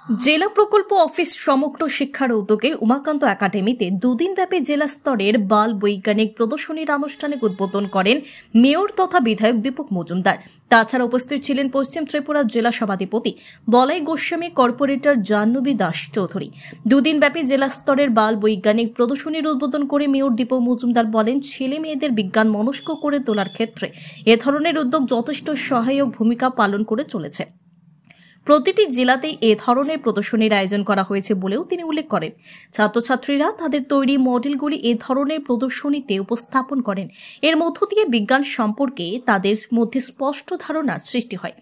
জেলা প্রকল্প অফিস সমগ্র শিক্ষার উদ্যোগে উমাকান্ত একাডেমিতে দুদিনব্যাপী জেলা স্তরের বাল বৈজ্ঞানিক প্রদর্শনীর আনুষ্ঠানিক উদ্বোধন করেন মেয়র তথা বিধায়ক দীপক মজুমদার। তাছাড়া উপস্থিত ছিলেন পশ্চিম ত্রিপুরা জেলা সভাধিপতি বলাই গোস্বামী, কর্পোরেটর জাহ্নবী দাস চৌধুরী। দুদিনব্যাপী জেলা স্তরের বাল বৈজ্ঞানিক প্রদর্শনীর উদ্বোধন করে মেয়র দীপক মজুমদার বলেন, ছেলে মেয়েদের বিজ্ঞান মনস্ক করে তোলার ক্ষেত্রে এ ধরনের উদ্যোগ যথেষ্ট সহায়ক ভূমিকা পালন করে চলেছে। প্রতিটি জেলাতেই এ ধরনের প্রদর্শনীর আয়োজন করা হয়েছে বলেও তিনি উল্লেখ করেন। ছাত্রছাত্রীরা তাদের তৈরি মডেলগুলি এ ধরনের প্রদর্শনীতে উপস্থাপন করেন। এর মধ্য দিয়ে বিজ্ঞান সম্পর্কে তাদের মধ্যে স্পষ্ট ধারণার সৃষ্টি হয়।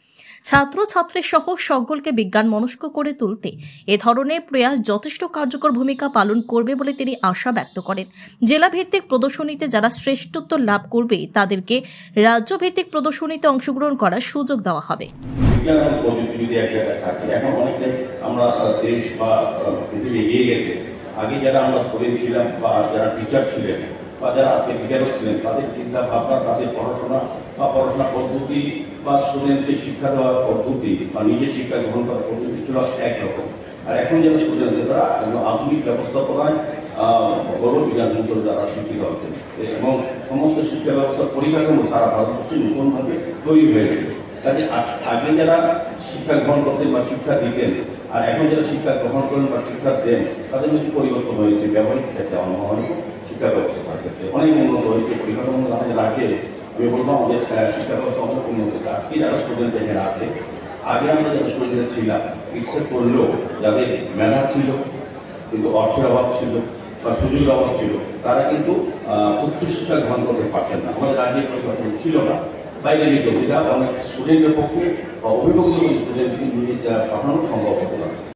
ছাত্রছাত্রী সহ সকলকে বিজ্ঞান মনস্ক করে তুলতে এ ধরনের প্রয়াস যথেষ্ট কার্যকর ভূমিকা পালন করবে বলে তিনি আশা ব্যক্ত করেন। জেলা ভিত্তিক প্রদর্শনীতে যারা শ্রেষ্ঠত্ব লাভ করবে তাদেরকে রাজ্য ভিত্তিক প্রদর্শনীতে অংশগ্রহণ করার সুযোগ দেওয়া হবে। বিজ্ঞান এবং প্রযুক্তি যদি এক জায়গায় থাকে, এখন অনেকটাই আমরা দেশ বা পৃথিবী এগিয়ে গেছে। আগে যারা আমরা স্কুলে ছিলাম বা যারা টিচার ছিলেন বা যারা আজকে বিচারক ছিলেন, তাদের চিন্তা ভাবনা, তাদের পড়াশোনা বা পড়াশোনা পদ্ধতি বা স্টুডেন্টকে শিক্ষা দেওয়ার পদ্ধতি বা নিজের শিক্ষা গ্রহণ করার পদ্ধতি ছিল একরকম। আর এখন যারা স্টুডেন্ট তারা আধুনিক ব্যবস্থাপনায় বড় বিজ্ঞান দ্বারা শিক্ষিত হচ্ছেন এবং সমস্ত শিক্ষা ব্যবস্থার পরিকাঠামো সারা ভারতবর্ষে নতুনভাবে তৈরি হয়ে গেছে। কাজে আগে যারা শিক্ষা গ্রহণ করতেন বা শিক্ষা দিতেন আর এখন যারা শিক্ষা গ্রহণ করেন বা শিক্ষা দেন, তাদের মধ্যে পরিবর্তন হয়েছে। ব্যবহারিক ক্ষেত্রে অনেক শিক্ষা ব্যবস্থার ক্ষেত্রে অনেক উন্নত হয়েছে। পরিকাঠামো আমাদের আগে আমি বলবো আমাদের শিক্ষা ব্যবস্থা অনেক উন্নত হয়েছে। আজকে যারা স্টুডেন্ট এখানে আছে, আগে আমরা যারা স্টুডেন্ট ছিলাম, ইচ্ছে করলেও যাদের মেধা ছিল কিন্তু অর্থের অভাব ছিল বা সুযোগের অভাব ছিল, তারা কিন্তু উচ্চশিক্ষা গ্রহণ করতে পারতেন না। আমাদের রাজ্যে পরিবর্তন ছিল না, বাইরে যেত, যেটা অনেক স্টুডেন্টের পক্ষে বা অভিভাবকদের স্টুডেন্টকে নিয়ে পাঠানো সম্ভব হতো না।